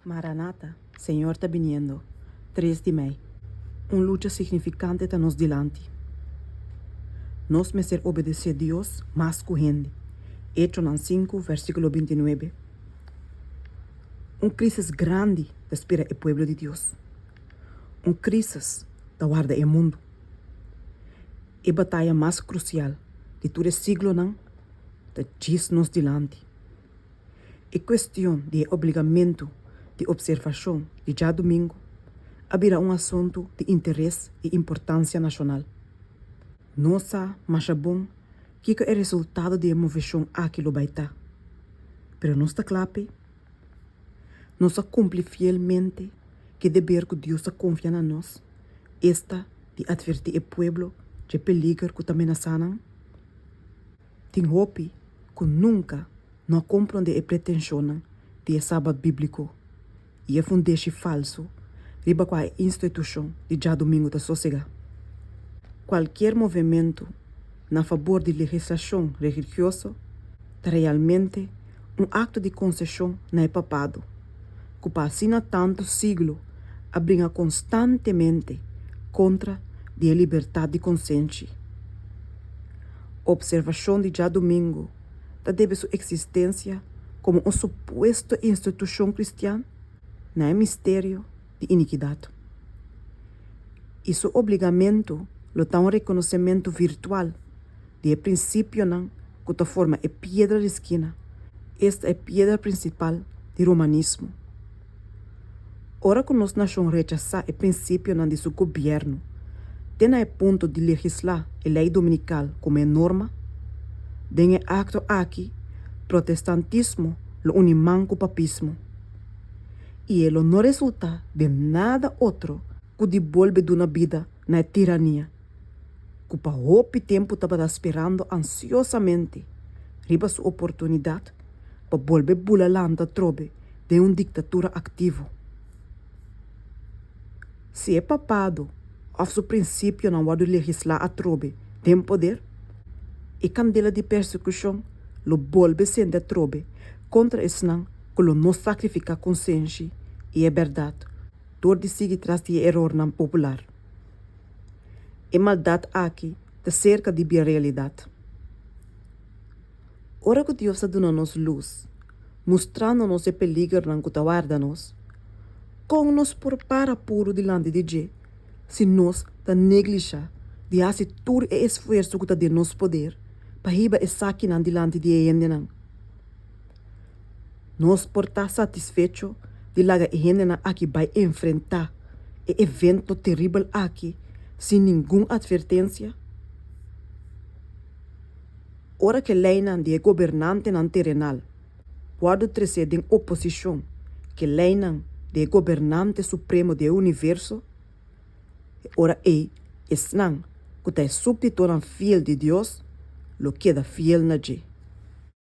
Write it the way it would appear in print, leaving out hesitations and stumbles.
Maranata, Senhor está viniendo. 3 de maio. Luta significante está nos delante. Nós me ser obedecer a Deus mais correndo. Hechos 5, versículo 29. Crise grande da espera o povo de Deus. Crise da guarda o mundo. A batalha mais crucial de todo o siglo não está diz nos delante. A questão de obrigamento de observação de já domingo abrirá assunto de interesse e importância nacional. Nossa, mas é bom que é o resultado de movição aquilo vai estar. Pero não está claro. Nós cumpre fielmente que dever que Deus confia em nós. Esta de advertir o povo de peligro que também ameaçam. Tem hope que nunca não compreende a pretensão de sábado bíblico e a fundeixe falso riba com a instituição de já domingo da sociedade. Qualquer movimento na favor de legislação religiosa é realmente acto de concessão na papado, que passina tanto siglo abriga constantemente contra a liberdade de consciência. Observação de já domingo deve sua existência como suposto instituição cristã não é mistério de iniquidade. E seu obrigamento lo dá reconhecimento virtual de princípio não que forma a pedra de esquina. Esta é a pedra principal do romanismo. Ora que nossa nação rechaça o princípio não de seu governo, tem a ponto de legislar a lei dominical como norma, tem acto aqui protestantismo lo unimão com o papismo. E ele não resulta de nada outro que devolve de uma vida na tirania, que para o tempo estava esperando ansiosamente riba sua oportunidade para volver bulalanda trobe de ditadura ativo. Se é papado, ao seu princípio não pode legislar a trobe tem poder, e candela de persecução lo volve sendo a trobe contra esse não que lo não sacrifica consciência e a verdade, todo de seguir tras de erro não popular. E maldade aqui de cerca de a realidade. Ora que Deus está dando-nos luz, mostrando-nos o peligro não que guarda-nos, como nos prepara puro delante de Deus, se nós da neglijar de fazer todo o esforço que está de nosso poder, para riba e saque não delante de ele não. Nós por estar satisfeito de laga e gente não aqui vai enfrentar o evento terrível aqui, sem nenhuma advertência. Ora que lei não de governante não terrenal, pode trazer em oposição que lei não de governante supremo do universo, ora não, que está súbdito na fiel de Deus, lo queda fiel na je.